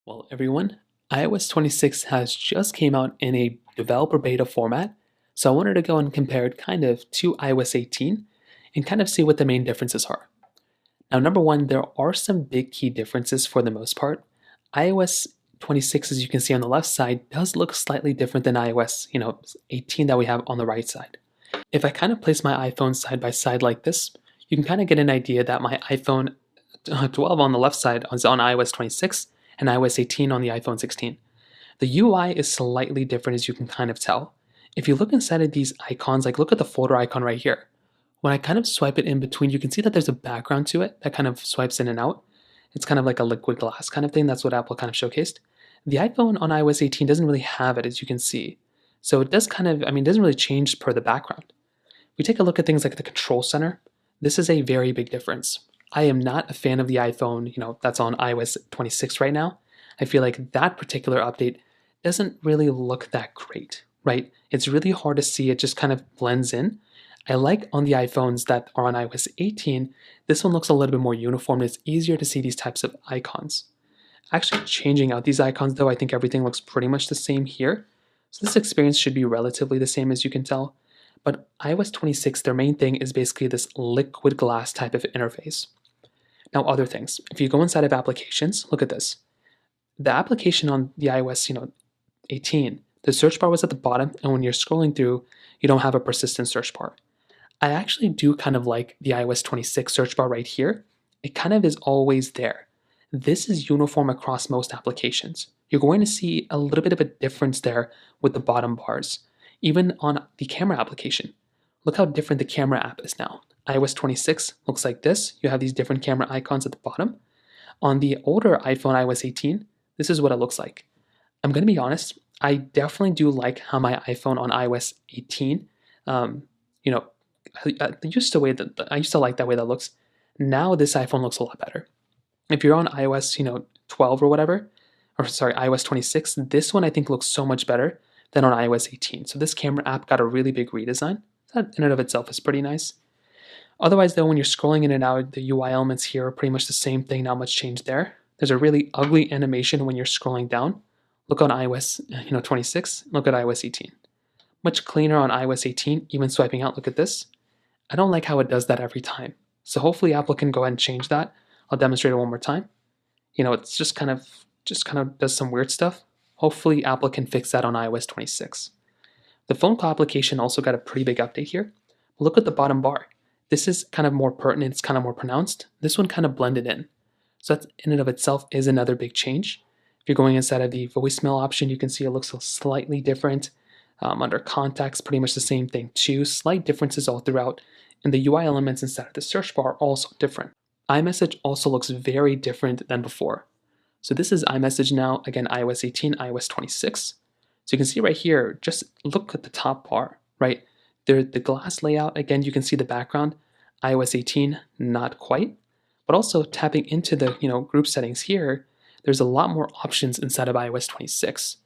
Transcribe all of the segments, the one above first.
Well, everyone, iOS 26 has just came out in a developer beta format, so I wanted to go and compare it kind of to iOS 18 and kind of see what the main differences are. Now, number one, there are some big key differences for the most part. iOS 26, as you can see on the left side, does look slightly different than iOS, 18 that we have on the right side. If I kind of place my iPhone side by side like this, you can kind of get an idea that my iPhone 12 on the left side is on iOS 26 and iOS 18 on the iPhone 16. The UI is slightly different as you can kind of tell. If you look inside of these icons, like look at the folder icon right here. When I kind of swipe it in between, you can see that there's a background to it that kind of swipes in and out. It's kind of like a liquid glass kind of thing. That's what Apple kind of showcased. The iPhone on iOS 18 doesn't really have it, as you can see. So it does kind of, it doesn't really change per the background. We take a look at things like the control center. This is a very big difference. I am not a fan of the iPhone, that's on iOS 26 right now. I feel like that particular update doesn't really look that great, right? It's really hard to see. It just kind of blends in. I like on the iPhones that are on iOS 18, this one looks a little bit more uniform. It's easier to see these types of icons. Actually changing out these icons though, I think everything looks pretty much the same here. So this experience should be relatively the same as you can tell. But iOS 26, their main thing is basically this liquid glass type of interface. Now, other things. If you go inside of applications, look at this. The application on the iOS, 18, the search bar was at the bottom, and when you're scrolling through, you don't have a persistent search bar. I actually do kind of like the iOS 26 search bar right here. It kind of is always there. This is uniform across most applications. You're going to see a little bit of a difference there with the bottom bars, even on the camera application. Look how different the camera app is now. iOS 26 looks like this. You have these different camera icons at the bottom. On the older iPhone iOS 18, this is what it looks like. I'm going to be honest, I definitely do like how my iPhone on iOS 18, I used to like that way that looks. Now this iPhone looks a lot better. If you're on iOS, 12 or whatever, or sorry, iOS 26, this one I think looks so much better than on iOS 18. So this camera app got a really big redesign. That in and of itself is pretty nice. Otherwise, though, when you're scrolling in and out, the UI elements here are pretty much the same thing, not much change there. There's a really ugly animation when you're scrolling down. Look on iOS 26, look at iOS 18. Much cleaner on iOS 18, even swiping out, look at this. I don't like how it does that every time. So hopefully Apple can go ahead and change that. I'll demonstrate it one more time. It's just kind of does some weird stuff. Hopefully Apple can fix that on iOS 26. The phone call application also got a pretty big update here. Look at the bottom bar. This is kind of more pertinent, it's kind of more pronounced. This one kind of blended in. So that in and of itself is another big change. If you're going inside of the voicemail option, you can see it looks slightly different. Under contacts, pretty much the same thing too. Slight differences all throughout. And the UI elements inside of the search bar are also different. iMessage also looks very different than before. So this is iMessage now, again, iOS 18, iOS 26. So you can see right here, just look at the top bar, right? The glass layout, again, you can see the background. iOS 18, not quite. But also tapping into the group settings here, there's a lot more options inside of iOS 26.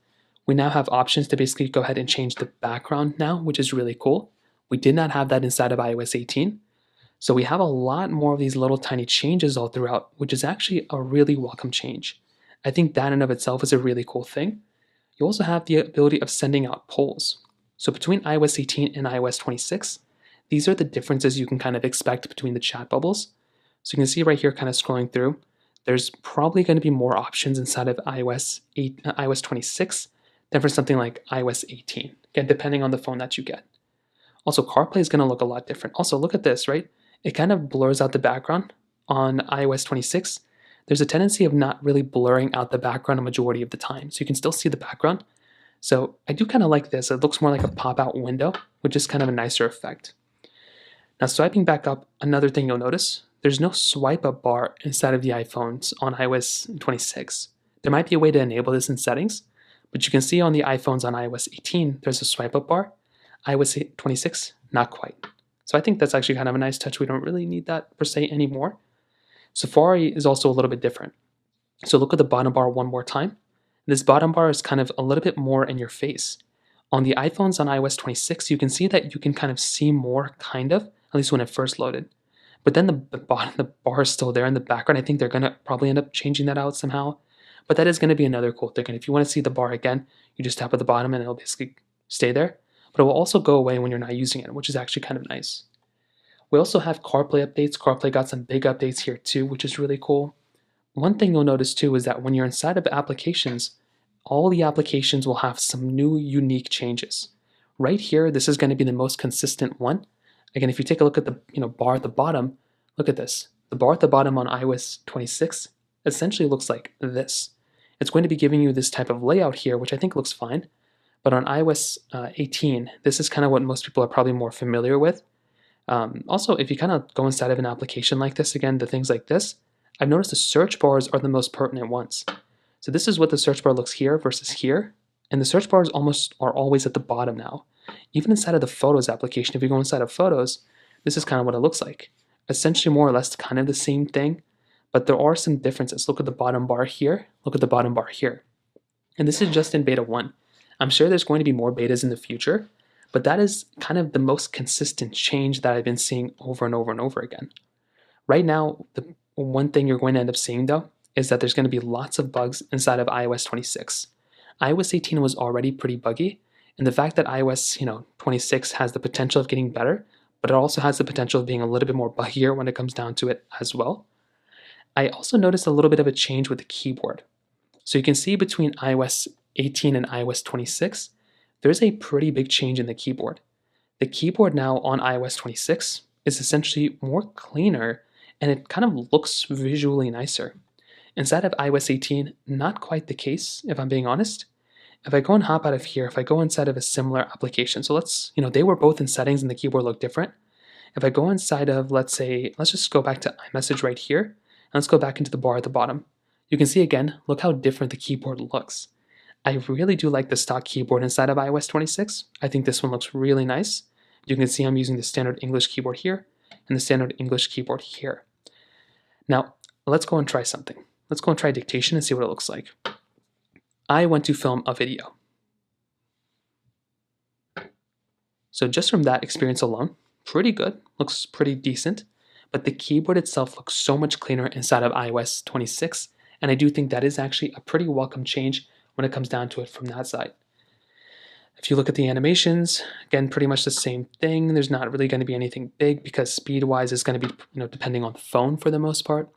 We now have options to basically go ahead and change the background now, which is really cool. We did not have that inside of iOS 18. So we have a lot more of these little tiny changes all throughout, which is actually a really welcome change. I think that in and of itself is a really cool thing. You also have the ability of sending out polls. So between iOS 18 and iOS 26, these are the differences you can kind of expect between the chat bubbles. So you can see right here kind of scrolling through, there's probably going to be more options inside of iOS 26 than for something like iOS 18, again, depending on the phone that you get. Also, CarPlay is going to look a lot different. Also, look at this, right? It kind of blurs out the background on iOS 26. There's a tendency of not really blurring out the background a majority of the time. So you can still see the background. So I do kind of like this. It looks more like a pop-out window, which is kind of a nicer effect. Now, swiping back up, another thing you'll notice, there's no swipe up bar inside of the iPhones on iOS 26. There might be a way to enable this in settings, but you can see on the iPhones on iOS 18, there's a swipe up bar. iOS 26, not quite. So I think that's actually kind of a nice touch. We don't really need that per se anymore. Safari is also a little bit different. So look at the bottom bar one more time. This bottom bar is kind of a little bit more in your face. On the iPhones on iOS 26, you can see that you can kind of see more, kind of, at least when it first loaded. But then the bar is still there in the background. I think they're going to probably end up changing that out somehow. But that is going to be another cool thing. And if you want to see the bar again, you just tap at the bottom and it'll basically stay there. But it will also go away when you're not using it, which is actually kind of nice. We also have CarPlay updates. CarPlay got some big updates here too, which is really cool. One thing you'll notice too is that when you're inside of applications, all the applications will have some new unique changes. Right here, this is going to be the most consistent one. Again, if you take a look at the bar at the bottom, look at this. The bar at the bottom on iOS 26 essentially looks like this. It's going to be giving you this type of layout here, which I think looks fine. But on iOS 18, this is kind of what most people are probably more familiar with. Also, if you kind of go inside of an application like this, again, the things like this, I've noticed the search bars are the most pertinent ones. So this is what the search bar looks here versus here. And the search bars are always at the bottom now. Even inside of the Photos application, if you go inside of Photos, this is kind of what it looks like. Essentially more or less kind of the same thing, but there are some differences. Look at the bottom bar here, look at the bottom bar here. And this is just in beta 1. I'm sure there's going to be more betas in the future, but that is kind of the most consistent change that I've been seeing over and over and over again. Right now, the one thing you're going to end up seeing though, is that there's going to be lots of bugs inside of iOS 26. iOS 18 was already pretty buggy, and the fact that iOS 26 has the potential of getting better, but it also has the potential of being a little bit more buggier when it comes down to it as well. I also noticed a little bit of a change with the keyboard. So you can see between iOS 18 and iOS 26, there's a pretty big change in the keyboard. The keyboard now on iOS 26 is essentially more cleaner, and it kind of looks visually nicer. Inside of iOS 18, not quite the case, if I'm being honest. If I go and hop out of here, if I go inside of a similar application, so let's, they were both in settings and the keyboard looked different. If I go inside of, let's just go back to iMessage right here, and let's go back into the bar at the bottom. You can see again, look how different the keyboard looks. I really do like the stock keyboard inside of iOS 26. I think this one looks really nice. You can see I'm using the standard English keyboard here and the standard English keyboard here. Now, let's go and try something. Let's go and try dictation and see what it looks like. I want to film a video. So just from that experience alone, pretty good, looks pretty decent, but the keyboard itself looks so much cleaner inside of iOS 26, and I do think that is actually a pretty welcome change when it comes down to it from that side. If you look at the animations, again, pretty much the same thing. There's not really going to be anything big because speed-wise is going to be, depending on the phone for the most part.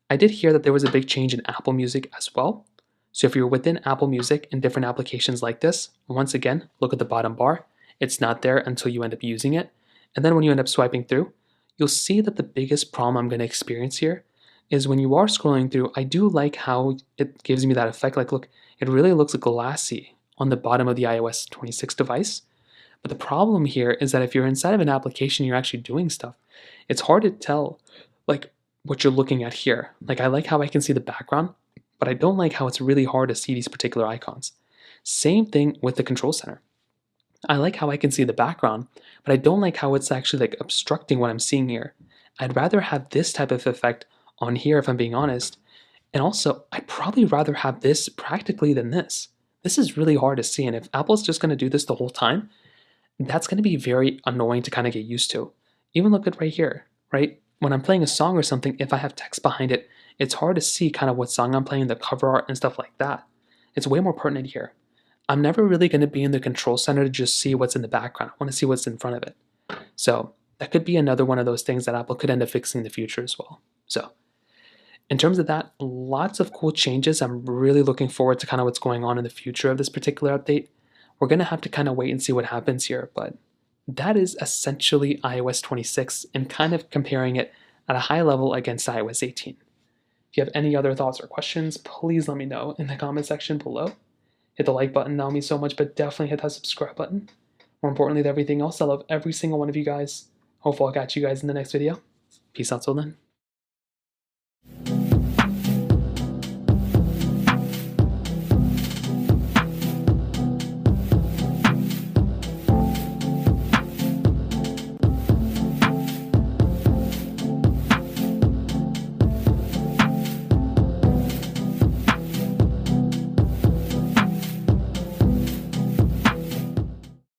I did hear that there was a big change in Apple Music as well. So if you're within Apple Music in different applications like this, once again, look at the bottom bar. It's not there until you end up using it. And then when you end up swiping through, you'll see that the biggest problem I'm going to experience here is when you are scrolling through, I do like how it gives me that effect. Like, look, it really looks glassy on the bottom of the iOS 26 device. But the problem here is that if you're inside of an application, you're actually doing stuff, it's hard to tell like what you're looking at here. Like, I like how I can see the background, but I don't like how it's really hard to see these particular icons. Same thing with the control center. I like how I can see the background, but I don't like how it's actually like obstructing what I'm seeing here. I'd rather have this type of effect on here if I'm being honest. And also, I'd probably rather have this practically than this. This is really hard to see, and if Apple's just going to do this the whole time, that's going to be very annoying to kind of get used to. Even look at right here, right? When I'm playing a song or something, if I have text behind it, it's hard to see kind of what song I'm playing, the cover art and stuff like that. It's way more pertinent here. I'm never really going to be in the control center to just see what's in the background. I want to see what's in front of it. So that could be another one of those things that Apple could end up fixing in the future as well. So in terms of that, lots of cool changes. I'm really looking forward to kind of what's going on in the future of this particular update. We're going to have to kind of wait and see what happens here, but that is essentially iOS 26 and kind of comparing it at a high level against iOS 18. If you have any other thoughts or questions, please let me know in the comment section below. Hit the like button, that'll mean so much, but definitely hit that subscribe button. More importantly than everything else, I love every single one of you guys. Hopefully I'll catch you guys in the next video. Peace out till then.